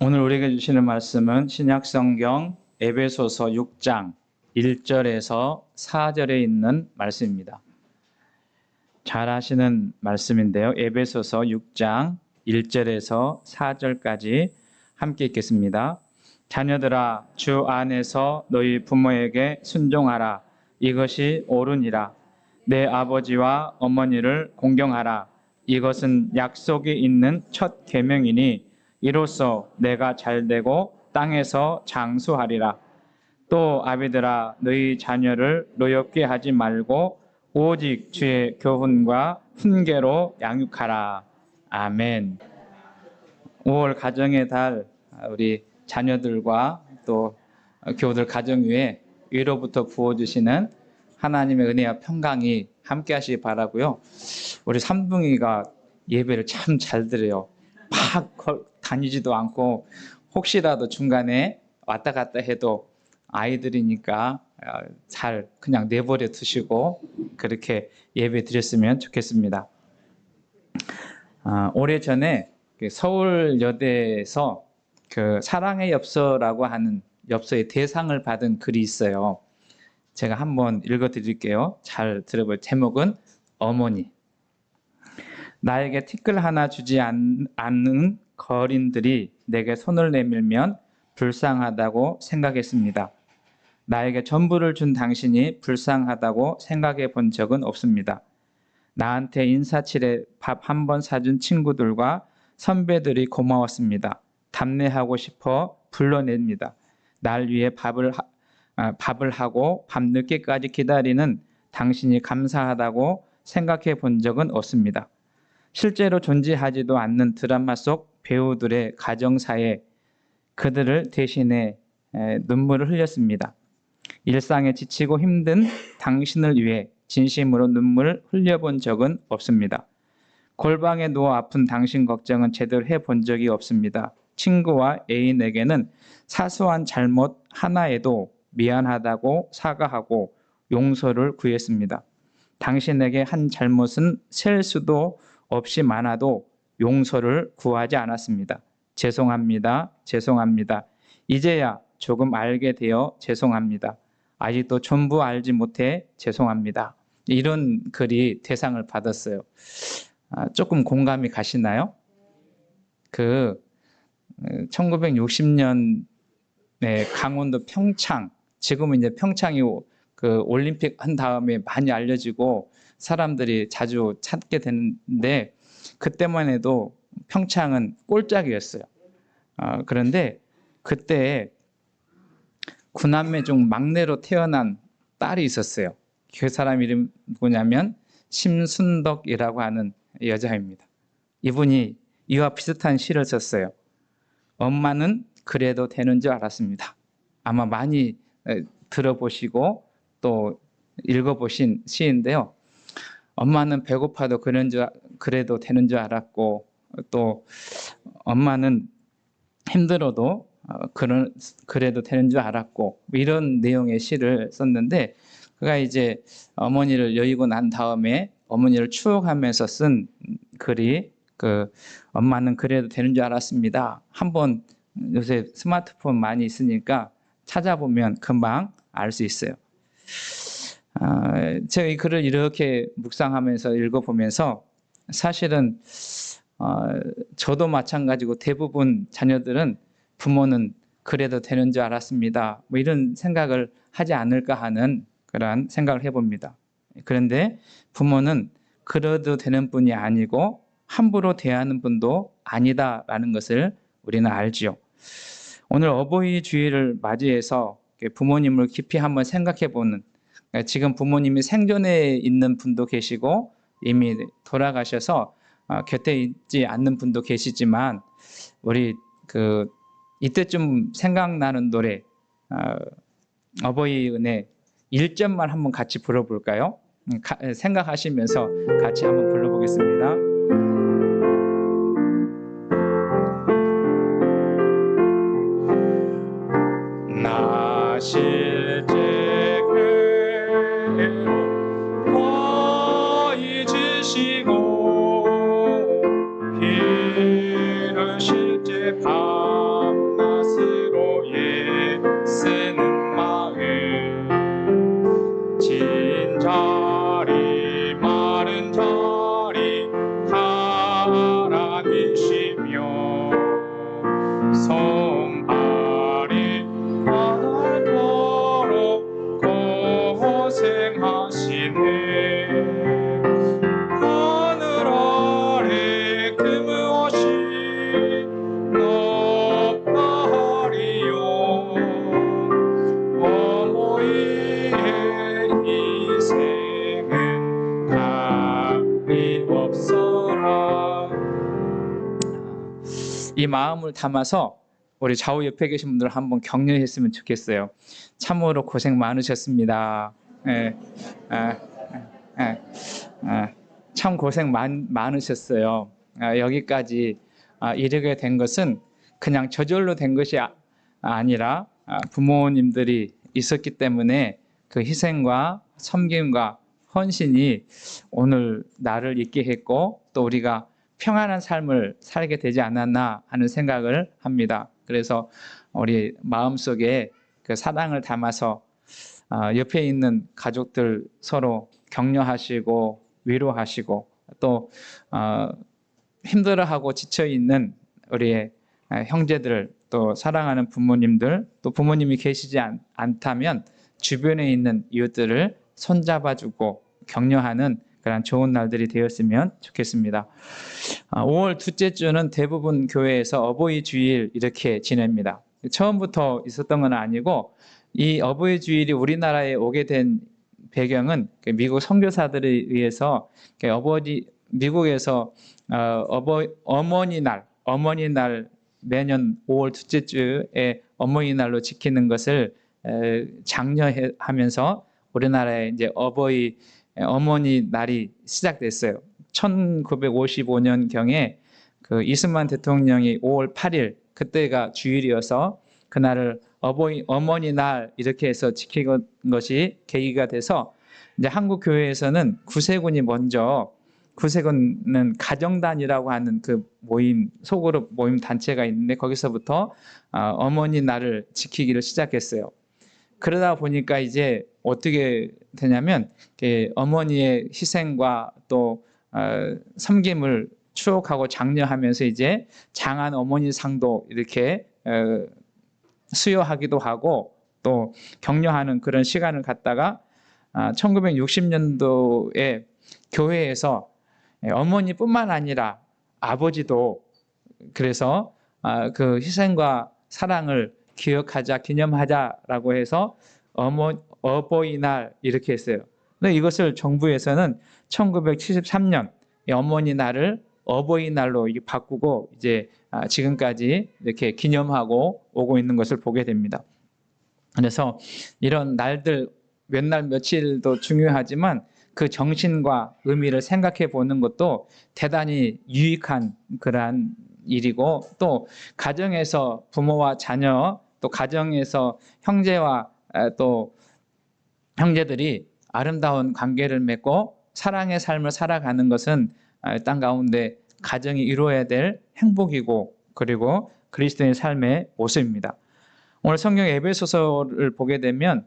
오늘 우리에게 주시는 말씀은 신약성경 에베소서 6장 1절에서 4절에 있는 말씀입니다. 잘 아시는 말씀인데요. 에베소서 6장 1절에서 4절까지 함께 읽겠습니다. 자녀들아, 주 안에서 너희 부모에게 순종하라. 이것이 옳으니라. 내 아버지와 어머니를 공경하라. 이것은 약속이 있는 첫 계명이니 이로써 내가 잘되고 땅에서 장수하리라. 또 아비들아, 너희 자녀를 노엽게 하지 말고 오직 주의 교훈과 훈계로 양육하라. 아멘. 5월 가정의 달, 우리 자녀들과 또 교우들 가정 위에 위로부터 부어주시는 하나님의 은혜와 평강이 함께 하시기 바라고요. 우리 삼둥이가 예배를 참 잘 드려요. 막 다니지도 않고 혹시라도 중간에 왔다 갔다 해도 아이들이니까 잘 그냥 내버려 두시고 그렇게 예배 드렸으면 좋겠습니다. 오래전에 서울여대에서 그 사랑의 엽서라고 하는 엽서의 대상을 받은 글이 있어요. 제가 한번 읽어드릴게요. 잘 들어볼 제목은 어머니. 나에게 티끌 하나 주지 않는 거린들이 내게 손을 내밀면 불쌍하다고 생각했습니다. 나에게 전부를 준 당신이 불쌍하다고 생각해 본 적은 없습니다. 나한테 인사치레 밥 한 번 사준 친구들과 선배들이 고마웠습니다. 답례하고 싶어 불러냅니다. 날 위해 밥을 하고 밤늦게까지 기다리는 당신이 감사하다고 생각해 본 적은 없습니다. 실제로 존재하지도 않는 드라마 속 배우들의 가정사에 그들을 대신해 눈물을 흘렸습니다. 일상에 지치고 힘든 당신을 위해 진심으로 눈물을 흘려본 적은 없습니다. 골방에 누워 아픈 당신 걱정은 제대로 해본 적이 없습니다. 친구와 애인에게는 사소한 잘못 하나에도 미안하다고 사과하고 용서를 구했습니다. 당신에게 한 잘못은 셀 수도 없이 많아도 용서를 구하지 않았습니다. 죄송합니다. 죄송합니다. 이제야 조금 알게 되어 죄송합니다. 아직도 전부 알지 못해 죄송합니다. 이런 글이 대상을 받았어요. 조금 공감이 가시나요? 1960년에 강원도 평창, 지금은 이제 평창이 그 올림픽 한 다음에 많이 알려지고 사람들이 자주 찾게 되는데 그때만 해도 평창은 꼴짝이었어요. 그런데 그때 구남매 중 막내로 태어난 딸이 있었어요. 그 사람 이름 뭐냐면 심순덕이라고 하는 여자입니다. 이분이 이와 비슷한 시를 썼어요. 엄마는 그래도 되는 줄 알았습니다. 아마 많이 들어보시고 또 읽어보신 시인데요. 엄마는 배고파도 그래도 되는 줄 알았고 또 엄마는 힘들어도 그래도 되는 줄 알았고 이런 내용의 시를 썼는데 그가 이제 어머니를 여의고 난 다음에 어머니를 추억하면서 쓴 글이 엄마는 그래도 되는 줄 알았습니다. 한번 요새 스마트폰 많이 있으니까 찾아보면 금방 알 수 있어요. 제가 이 글을 이렇게 묵상하면서 읽어보면서 사실은 저도 마찬가지고 대부분 자녀들은 부모는 그래도 되는 줄 알았습니다. 뭐 이런 생각을 하지 않을까 하는 그런 생각을 해봅니다. 그런데 부모는 그래도 되는 분이 아니고 함부로 대하는 분도 아니다라는 것을 우리는 알지요. 오늘 어버이 주일을 맞이해서 부모님을 깊이 한번 생각해보는, 지금 부모님이 생존해 있는 분도 계시고 이미 돌아가셔서 곁에 있지 않는 분도 계시지만 우리 이때쯤 생각나는 노래 어버이 은혜 1절만 한번 같이 불러볼까요? 생각하시면서 같이 한번 불러보겠습니다. 나 실제 거의 지시고 비는 실제 밤 성발이 닳도록 고생하시네. 하늘 아래 그 무엇이 높다리요. 어머니의 희생은 답이 없어라. 이 마음을 담아서 우리 좌우 옆에 계신 분들 한번 격려했으면 좋겠어요. 참으로 고생 많으셨습니다. 참 고생 많으셨어요. 여기까지 이르게 된 것은 그냥 저절로 된 것이 아니라 부모님들이 있었기 때문에 그 희생과 섬김과 헌신이 오늘 나를 있게 했고 또 우리가 평안한 삶을 살게 되지 않았나 하는 생각을 합니다. 그래서 우리 마음속에 그 사랑을 담아서 옆에 있는 가족들 서로 격려하시고 위로하시고 또 힘들어하고 지쳐있는 우리의 형제들 또 사랑하는 부모님들 또 부모님이 계시지 않다면 주변에 있는 이웃들을 손잡아주고 격려하는 그런 좋은 날들이 되었으면 좋겠습니다. 5월 둘째 주는 대부분 교회에서 어버이 주일 이렇게 지냅니다. 처음부터 있었던 건 아니고 이 어버이 주일이 우리나라에 오게 된 배경은 미국 선교사들에 의해서 미국에서 어머니 날 매년 5월 둘째 주에 어머니날로 지키는 것을 장려하면서 우리나라에 이제 어머니 날이 시작됐어요. 1955년 경에 그 이승만 대통령이 5월 8일 그때가 주일이어서 그날을 어머니 날 이렇게 해서 지키는 것이 계기가 돼서 이제 한국 교회에서는 구세군은 가정단이라고 하는 그 소그룹 모임 단체가 있는데 거기서부터 어머니 날을 지키기를 시작했어요. 그러다 보니까 이제 어떻게 되냐면 어머니의 희생과 또 섬김을 추억하고 장려하면서 이제 장한 어머니 상도 이렇게 수여하기도 하고 또 격려하는 그런 시간을 갖다가 1960년도에 교회에서 어머니뿐만 아니라 아버지도 그래서 그 희생과 사랑을 기념하자라고 해서 어버이날 이렇게 했어요. 근데 이것을 정부에서는 1973년 어머니 날을 어버이날로 바꾸고 이제 지금까지 이렇게 기념하고 오고 있는 것을 보게 됩니다. 그래서 이런 날들 몇 날 며칠도 중요하지만 그 정신과 의미를 생각해 보는 것도 대단히 유익한 그러한 일이고 또 가정에서 부모와 자녀 또 가정에서 형제와 또 형제들이 아름다운 관계를 맺고 사랑의 삶을 살아가는 것은 땅 가운데 가정이 이루어야 될 행복이고 그리고 그리스도의 삶의 모습입니다. 오늘 성경 에베소서를 보게 되면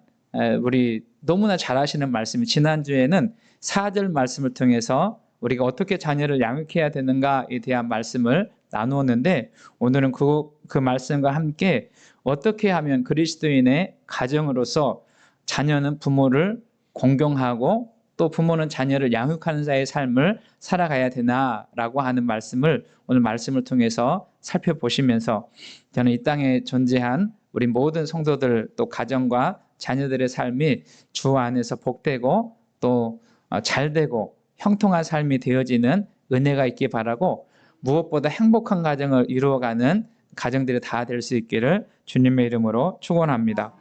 우리 너무나 잘 아시는 말씀이 지난주에는 4절 말씀을 통해서 우리가 어떻게 자녀를 양육해야 되는가에 대한 말씀을 나누었는데 오늘은 그 말씀과 함께 어떻게 하면 그리스도인의 가정으로서 자녀는 부모를 공경하고 또 부모는 자녀를 양육하는 자의 삶을 살아가야 되나라고 하는 말씀을 오늘 말씀을 통해서 살펴보시면서 저는 이 땅에 존재한 우리 모든 성도들 또 가정과 자녀들의 삶이 주 안에서 복되고 또 잘되고 형통한 삶이 되어지는 은혜가 있기 바라고 무엇보다 행복한 가정을 이루어가는 가정들이 다 될 수 있기를 주님의 이름으로 축원합니다.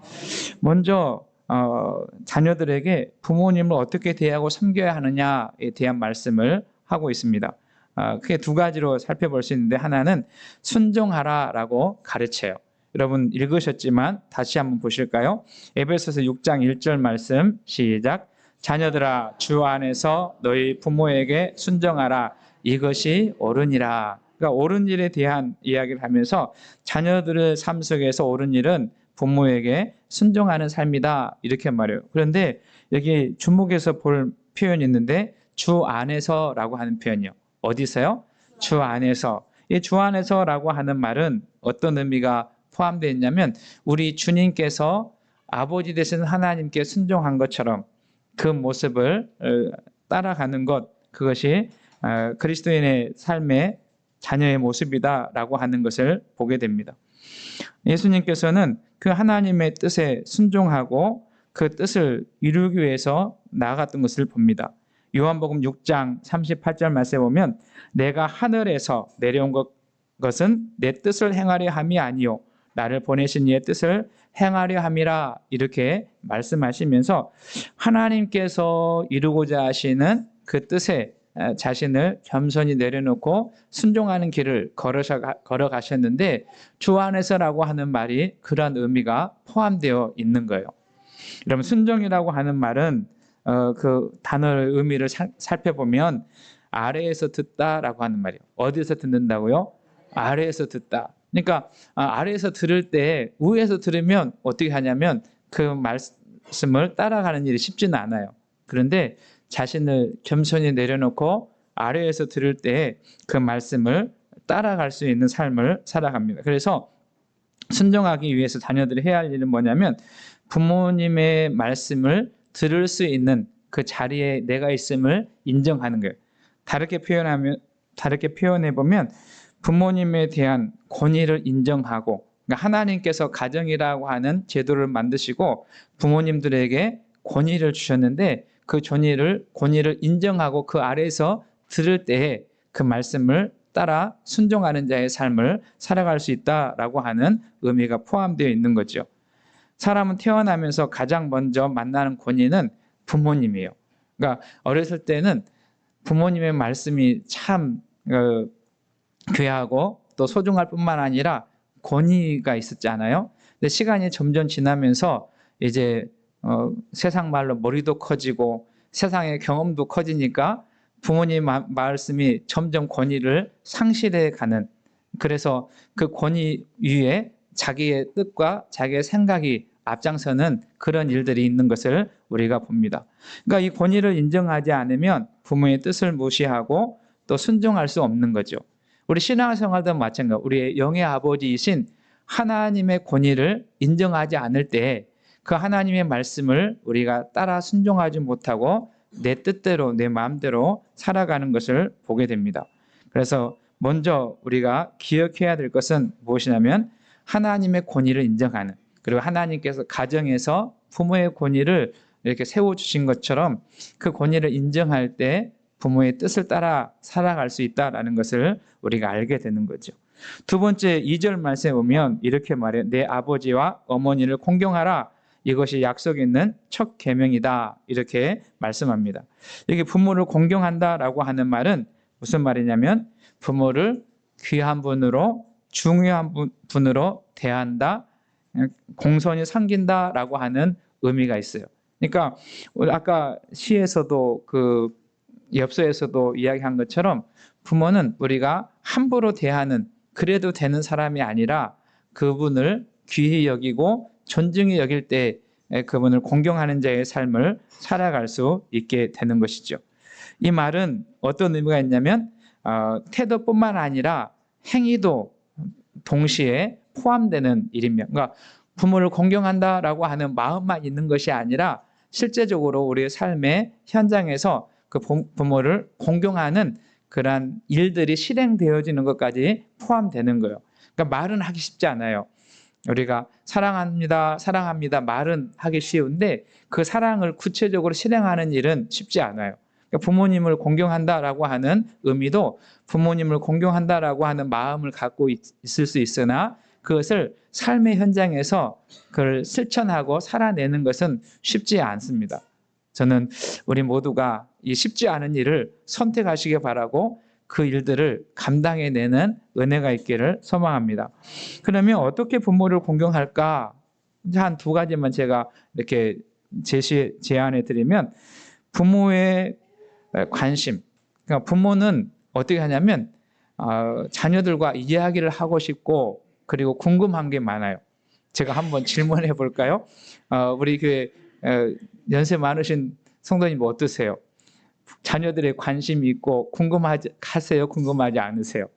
먼저 자녀들에게 부모님을 어떻게 대하고 섬겨야 하느냐에 대한 말씀을 하고 있습니다. 크게 두 가지로 살펴볼 수 있는데 하나는 순종하라라고 가르쳐요. 여러분 읽으셨지만 다시 한번 보실까요? 에베소서 6장 1절 말씀 시작. 자녀들아 주 안에서 너희 부모에게 순종하라. 이것이 옳으니라. 그러니까 옳은 일에 대한 이야기를 하면서 자녀들의 삶 속에서 옳은 일은 부모에게 순종하는 삶이다 이렇게 말해요. 그런데 여기 주목해서 볼 표현이 있는데 주 안에서라고 하는 표현이요. 어디서요? 주 안에서. 이 주 안에서라고 하는 말은 어떤 의미가 포함되어 있냐면 우리 주님께서 아버지 되신 하나님께 순종한 것처럼 그 모습을 따라가는 것, 그것이 그리스도인의 삶의 자녀의 모습이다라고 하는 것을 보게 됩니다. 예수님께서는 그 하나님의 뜻에 순종하고 그 뜻을 이루기 위해서 나아갔던 것을 봅니다. 요한복음 6장 38절 말씀에 보면 내가 하늘에서 내려온 것은 내 뜻을 행하려 함이 아니요 나를 보내신 이의 뜻을 행하려 함이라 이렇게 말씀하시면서 하나님께서 이루고자 하시는 그 뜻에 자신을 겸손히 내려놓고 순종하는 길을 걸어가셨는데 주 안에서라고 하는 말이 그러한 의미가 포함되어 있는 거예요. 여러분 순종이라고 하는 말은 그 단어의 의미를 살펴보면 아래에서 듣다라고 하는 말이에요. 어디서 듣는다고요? 아래에서 듣다. 그러니까 아래에서 들을 때 위에서 들으면 어떻게 하냐면 그 말씀을 따라가는 일이 쉽지는 않아요. 그런데 자신을 겸손히 내려놓고 아래에서 들을 때 그 말씀을 따라갈 수 있는 삶을 살아갑니다. 그래서 순종하기 위해서 자녀들이 해야 할 일은 뭐냐면 부모님의 말씀을 들을 수 있는 그 자리에 내가 있음을 인정하는 거예요. 다르게 표현해 보면 부모님에 대한 권위를 인정하고, 그러니까 하나님께서 가정이라고 하는 제도를 만드시고 부모님들에게 권위를 주셨는데 그 권위를 인정하고 그 아래에서 들을 때에 그 말씀을 따라 순종하는 자의 삶을 살아갈 수 있다라고 하는 의미가 포함되어 있는 거죠. 사람은 태어나면서 가장 먼저 만나는 권위는 부모님이에요. 그러니까 어렸을 때는 부모님의 말씀이 참 귀하고 또 소중할 뿐만 아니라 권위가 있었잖아요. 근데 시간이 점점 지나면서 이제 세상 말로 머리도 커지고 세상의 경험도 커지니까 부모님 말씀이 점점 권위를 상실해 가는, 그래서 그 권위 위에 자기의 뜻과 자기의 생각이 앞장서는 그런 일들이 있는 것을 우리가 봅니다. 그러니까 이 권위를 인정하지 않으면 부모의 뜻을 무시하고 또 순종할 수 없는 거죠. 우리 신앙생활도 마찬가지로 우리의 영의 아버지이신 하나님의 권위를 인정하지 않을 때 그 하나님의 말씀을 우리가 따라 순종하지 못하고 내 뜻대로 내 마음대로 살아가는 것을 보게 됩니다. 그래서 먼저 우리가 기억해야 될 것은 무엇이냐면 하나님의 권위를 인정하는, 그리고 하나님께서 가정에서 부모의 권위를 이렇게 세워주신 것처럼 그 권위를 인정할 때 부모의 뜻을 따라 살아갈 수 있다는 것을 우리가 알게 되는 거죠. 두 번째 2절 말씀에 보면 이렇게 말해요. 내 아버지와 어머니를 공경하라. 이것이 약속 있는 첫 계명이다. 이렇게 말씀합니다. 여기 부모를 공경한다라고 하는 말은 무슨 말이냐면 부모를 귀한 분으로 중요한 분으로 대한다, 공손히 섬긴다라고 하는 의미가 있어요. 그러니까 아까 시에서도 그 엽서에서도 이야기한 것처럼 부모는 우리가 함부로 대하는 그래도 되는 사람이 아니라 그분을 귀히 여기고 존중히 여길 때 그분을 공경하는 자의 삶을 살아갈 수 있게 되는 것이죠. 이 말은 어떤 의미가 있냐면 태도뿐만 아니라 행위도 동시에 포함되는 일입니다. 그러니까 부모를 공경한다라고 하는 마음만 있는 것이 아니라 실제적으로 우리의 삶의 현장에서 그 부모를 공경하는 그러한 일들이 실행되어지는 것까지 포함되는 거예요. 그러니까 말은 하기 쉽지 않아요. 우리가 사랑합니다, 사랑합니다 말은 하기 쉬운데 그 사랑을 구체적으로 실행하는 일은 쉽지 않아요. 그러니까 부모님을 공경한다라고 하는 의미도 부모님을 공경한다라고 하는 마음을 갖고 있을 수 있으나 그것을 삶의 현장에서 그걸 실천하고 살아내는 것은 쉽지 않습니다. 저는 우리 모두가 이 쉽지 않은 일을 선택하시기 바라고 그 일들을 감당해내는 은혜가 있기를 소망합니다. 그러면 어떻게 부모를 공경할까? 한 두 가지만 제가 이렇게 제안해 드리면 부모의 관심. 그러니까 부모는 어떻게 하냐면 자녀들과 이야기를 하고 싶고 그리고 궁금한 게 많아요. 제가 한번 질문해 볼까요? 우리 교회 연세 많으신 성도님 어떠세요? 자녀들의 관심이 있고 궁금하세요? 궁금하지 않으세요?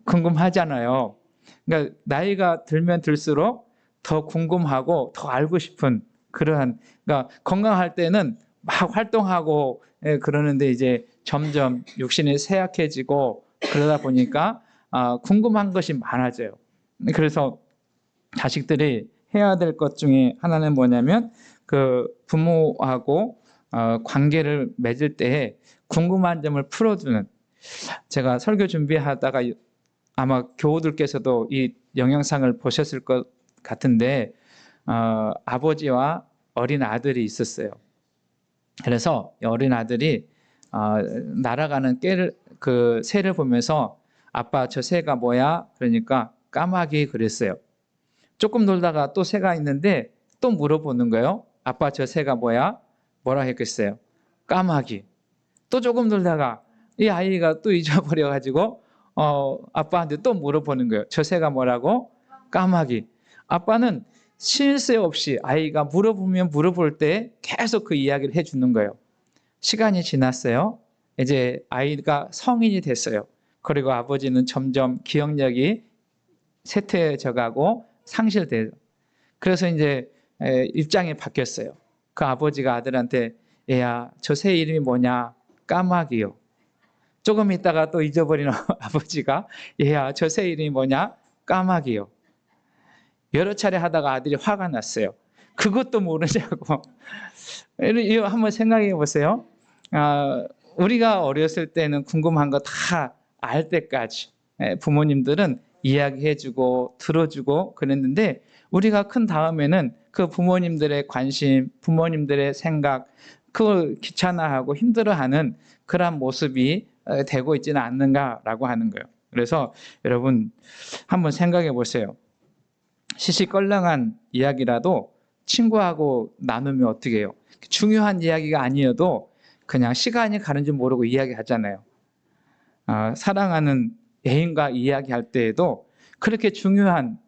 궁금하잖아요. 그러니까 나이가 들면 들수록 더 궁금하고 더 알고 싶은 그러한, 그러니까 건강할 때는 막 활동하고 그러는데 이제 점점 육신이 쇠약해지고 그러다 보니까 궁금한 것이 많아져요. 그래서 자식들이 해야 될 것 중에 하나는 뭐냐면 그 부모하고 관계를 맺을 때 궁금한 점을 풀어주는, 제가 설교 준비하다가 아마 교우들께서도 이 영상을 보셨을 것 같은데 아버지와 어린 아들이 있었어요. 그래서 어린 아들이 날아가는 그 새를 보면서 아빠 저 새가 뭐야? 그러니까 까마귀 그랬어요. 조금 놀다가 또 새가 있는데 또 물어보는 거예요. 아빠 저 새가 뭐야? 뭐라 했겠어요? 까마귀. 또 조금 놀다가 이 아이가 또 잊어버려가지고 아빠한테 또 물어보는 거예요. 저 새가 뭐라고? 까마귀. 아빠는 쉴 새 없이 아이가 물어보면 물어볼 때 계속 그 이야기를 해주는 거예요. 시간이 지났어요. 이제 아이가 성인이 됐어요. 그리고 아버지는 점점 기억력이 쇠퇴져 가고 상실돼요. 그래서 이제 입장이 바뀌었어요. 그 아버지가 아들한테 얘야 저 새 이름이 뭐냐? 까마귀요. 조금 있다가 또 잊어버리는 아버지가 얘야 저 새 이름이 뭐냐? 까마귀요. 여러 차례 하다가 아들이 화가 났어요. 그것도 모르냐고. 이거 한번 생각해 보세요. 우리가 어렸을 때는 궁금한 거 다 알 때까지 부모님들은 이야기해주고 들어주고 그랬는데 우리가 큰 다음에는 그 부모님들의 관심, 부모님들의 생각, 그걸 귀찮아하고 힘들어하는 그런 모습이 되고 있지는 않는가라고 하는 거예요. 그래서 여러분 한번 생각해 보세요. 시시껄렁한 이야기라도 친구하고 나누면 어떻게 해요? 중요한 이야기가 아니어도 그냥 시간이 가는 줄 모르고 이야기하잖아요. 사랑하는 애인과 이야기할 때에도 그렇게 중요한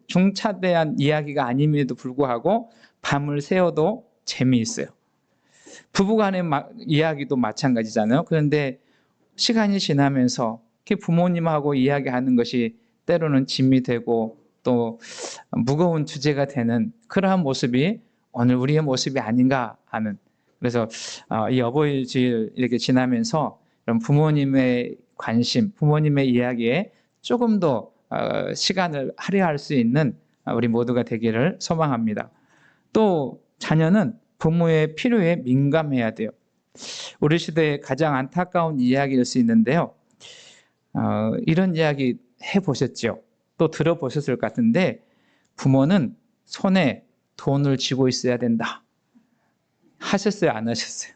중차대한 이야기가 아님에도 불구하고 밤을 새워도 재미있어요. 부부간의 이야기도 마찬가지잖아요. 그런데 시간이 지나면서 부모님하고 이야기하는 것이 때로는 짐이 되고 또 무거운 주제가 되는 그러한 모습이 오늘 우리의 모습이 아닌가 하는, 그래서 이 어버이주일 이렇게 지나면서 이런 부모님의 관심, 부모님의 이야기에 조금 더 시간을 할애할 수 있는 우리 모두가 되기를 소망합니다. 또 자녀는 부모의 필요에 민감해야 돼요. 우리 시대의 가장 안타까운 이야기일 수 있는데요. 이런 이야기 해보셨죠? 또 들어보셨을 것 같은데 부모는 손에 돈을 쥐고 있어야 된다. 하셨어요? 안 하셨어요?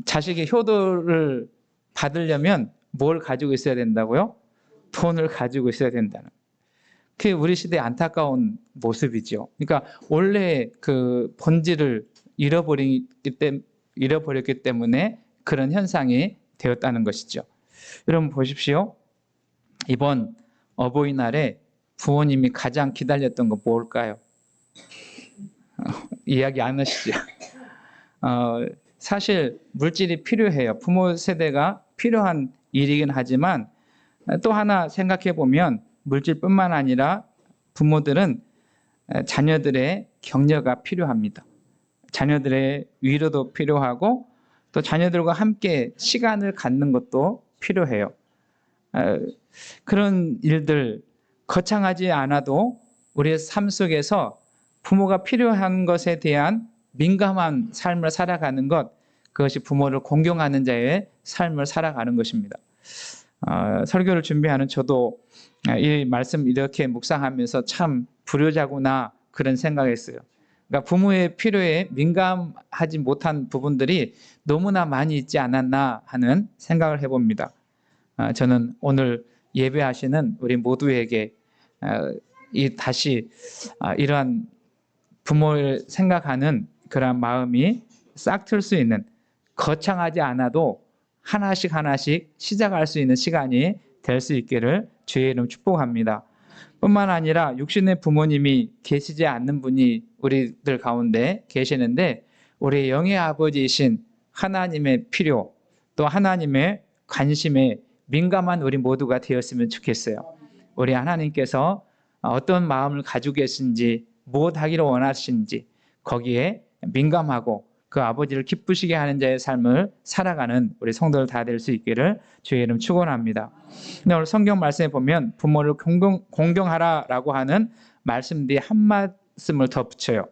자식이 효도를 받으려면 뭘 가지고 있어야 된다고요? 돈을 가지고 있어야 된다는. 그게 우리 시대의 안타까운 모습이죠. 그러니까 원래 그 본질을 잃어버렸기 때문에 그런 현상이 되었다는 것이죠. 여러분 보십시오. 이번 어버이날에 부모님이 가장 기다렸던 거 뭘까요? 이야기 안 하시죠? 사실 물질이 필요해요. 부모 세대가 필요한 일이긴 하지만 또 하나 생각해 보면 물질뿐만 아니라 부모들은 자녀들의 격려가 필요합니다. 자녀들의 위로도 필요하고 또 자녀들과 함께 시간을 갖는 것도 필요해요. 그런 일들 거창하지 않아도 우리의 삶 속에서 부모가 필요한 것에 대한 민감한 삶을 살아가는 것, 그것이 부모를 공경하는 자의 삶을 살아가는 것입니다. 설교를 준비하는 저도 이 말씀 이렇게 묵상하면서 참 불효자구나 그런 생각했어요. 그러니까 부모의 필요에 민감하지 못한 부분들이 너무나 많이 있지 않았나 하는 생각을 해봅니다. 저는 오늘 예배하시는 우리 모두에게 다시 이러한 부모를 생각하는 그런 마음이 싹 틀 수 있는, 거창하지 않아도 하나씩 시작할 수 있는 시간이 될 수 있기를 주의 이름 축복합니다. 뿐만 아니라 육신의 부모님이 계시지 않는 분이 우리들 가운데 계시는데 우리 영의 아버지이신 하나님의 필요, 또 하나님의 관심에 민감한 우리 모두가 되었으면 좋겠어요. 우리 하나님께서 어떤 마음을 가지고 계신지, 무엇하기를 원하시는지 거기에 민감하고 그 아버지를 기쁘시게 하는 자의 삶을 살아가는 우리 성도들 다 될 수 있기를 주의 이름 축원합니다. 근데 오늘 성경 말씀에 보면 부모를 공경하라라고 하는 말씀 뒤에 한 말씀을 더 붙여요.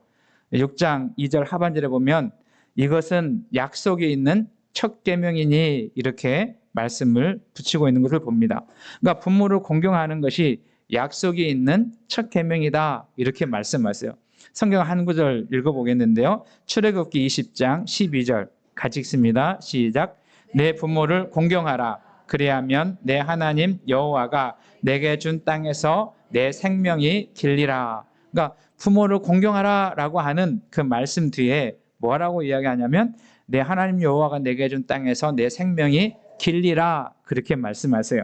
6장 2절 하반절에 보면 이것은 약속이 있는 첫 계명이니 이렇게 말씀을 붙이고 있는 것을 봅니다. 그러니까 부모를 공경하는 것이 약속이 있는 첫 계명이다 이렇게 말씀하세요. 성경 한 구절 읽어보겠는데요. 출애굽기 20장 12절 같이 읽습니다. 시작. 내 부모를 공경하라. 그리하면 내 하나님 여호와가 내게 준 땅에서 내 생명이 길리라. 그러니까 부모를 공경하라라고 하는 그 말씀 뒤에 뭐라고 이야기하냐면 내 하나님 여호와가 내게 준 땅에서 내 생명이 길리라 그렇게 말씀하세요.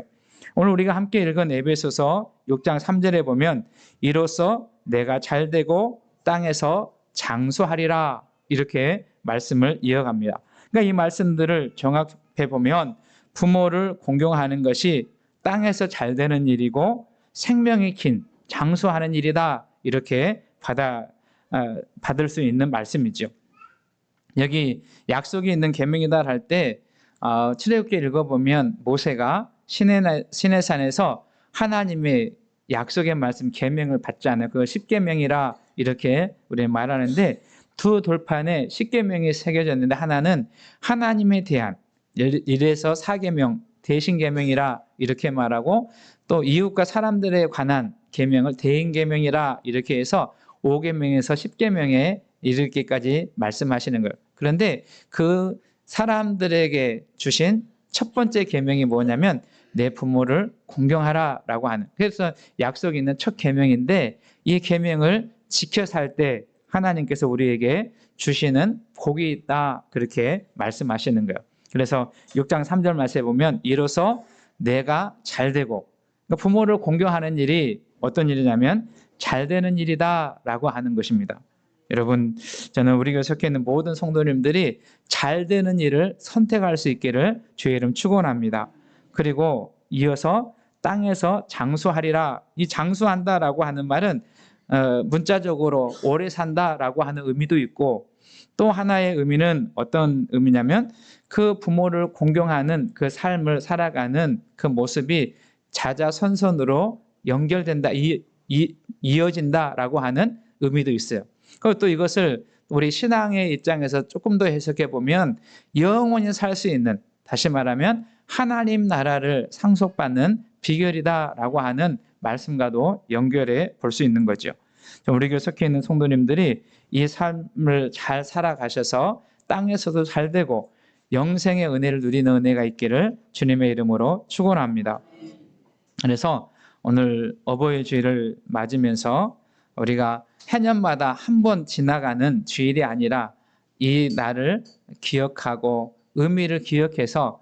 오늘 우리가 함께 읽은 에베소서 6장 3절에 보면 이로써 내가 잘되고 땅에서 장수하리라 이렇게 말씀을 이어갑니다. 그러니까 이 말씀들을 종합해 보면 부모를 공경하는 것이 땅에서 잘되는 일이고 생명이 긴 장수하는 일이다 이렇게 받을 수 있는 말씀이죠. 여기 약속이 있는 계명이다 할 때 출애굽기 읽어보면 모세가 시내산에서 하나님의 약속의 말씀 계명을 받잖아요. 그걸 십계명이라 이렇게 우리 말하는데 두 돌판에 십계명이 새겨졌는데 하나는 하나님에 대한 이래서 사계명 대신계명이라 이렇게 말하고 또 이웃과 사람들에 관한 계명을 대인계명이라 이렇게 해서 5계명에서 10계명에 이르기까지 말씀하시는 거예요. 그런데 그 사람들에게 주신 첫 번째 계명이 뭐냐면 내 부모를 공경하라라고 하는. 그래서 약속이 있는 첫 계명인데 이 계명을 지켜 살 때 하나님께서 우리에게 주시는 복이 있다 그렇게 말씀하시는 거예요. 그래서 6장 3절 말씀에 보면 이로써 내가 잘되고 그러니까 부모를 공경하는 일이 어떤 일이냐면 잘되는 일이다라고 하는 것입니다. 여러분 저는 우리 교회 속해 있는 모든 성도님들이 잘되는 일을 선택할 수 있기를 주의 이름 축원합니다. 그리고 이어서 땅에서 장수하리라. 이 장수한다라고 하는 말은 문자적으로 오래 산다라고 하는 의미도 있고 또 하나의 의미는 어떤 의미냐면 그 부모를 공경하는 그 삶을 살아가는 그 모습이 자자손손으로 연결된다, 이어진다라고 하는 의미도 있어요. 그리고 또 이것을 우리 신앙의 입장에서 조금 더 해석해 보면 영원히 살 수 있는, 다시 말하면 하나님 나라를 상속받는 비결이다라고 하는 말씀과도 연결해 볼 수 있는 거죠. 우리 교회 속해 있는 성도님들이 이 삶을 잘 살아가셔서 땅에서도 잘 되고 영생의 은혜를 누리는 은혜가 있기를 주님의 이름으로 축원합니다. 그래서 오늘 어버이 주일을 맞으면서 우리가 해년마다 한 번 지나가는 주일이 아니라 이 날을 기억하고 의미를 기억해서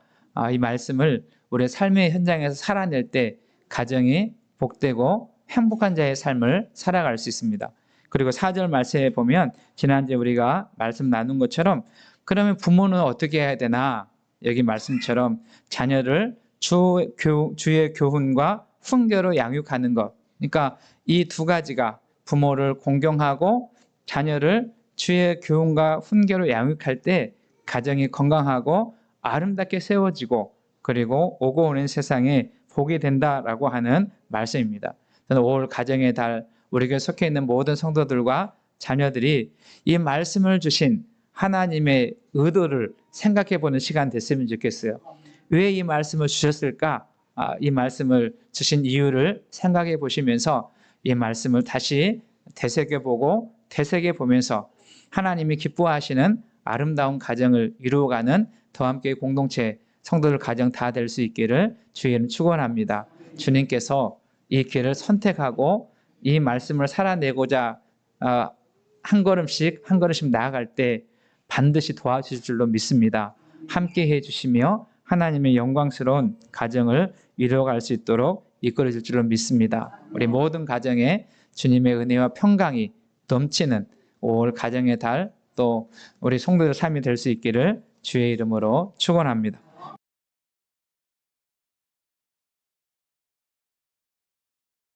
이 말씀을 우리의 삶의 현장에서 살아낼 때 가정이 복되고 행복한 자의 삶을 살아갈 수 있습니다. 그리고 4절 말씀에 보면 지난주에 우리가 말씀 나눈 것처럼 그러면 부모는 어떻게 해야 되나? 여기 말씀처럼 자녀를 주의 교훈과 훈계로 양육하는 것. 그러니까 이 두 가지가 부모를 공경하고 자녀를 주의 교훈과 훈계로 양육할 때 가정이 건강하고 아름답게 세워지고 그리고 오고 오는 세상에 복이 된다라고 하는 말씀입니다. 저는 5월 가정의 달 우리 교회 속해 있는 모든 성도들과 자녀들이 이 말씀을 주신 하나님의 의도를 생각해 보는 시간 됐으면 좋겠어요. 왜 이 말씀을 주셨을까? 이 말씀을 주신 이유를 생각해 보시면서 이 말씀을 다시 되새겨보고 되새겨보면서 하나님이 기뻐하시는 아름다운 가정을 이루어가는 더함교회 공동체 성도들 가정 다 될 수 있기를 주의 이름 축원합니다. 주님께서 이 길을 선택하고 이 말씀을 살아내고자 한 걸음씩 나아갈 때 반드시 도와주실 줄로 믿습니다. 함께 해주시며 하나님의 영광스러운 가정을 이루어갈 수 있도록 이끌어 줄 줄로 믿습니다. 우리 모든 가정에 주님의 은혜와 평강이 넘치는 5월 가정의 달 또 우리 성도들 삶이 될 수 있기를 주의 이름으로 축원합니다.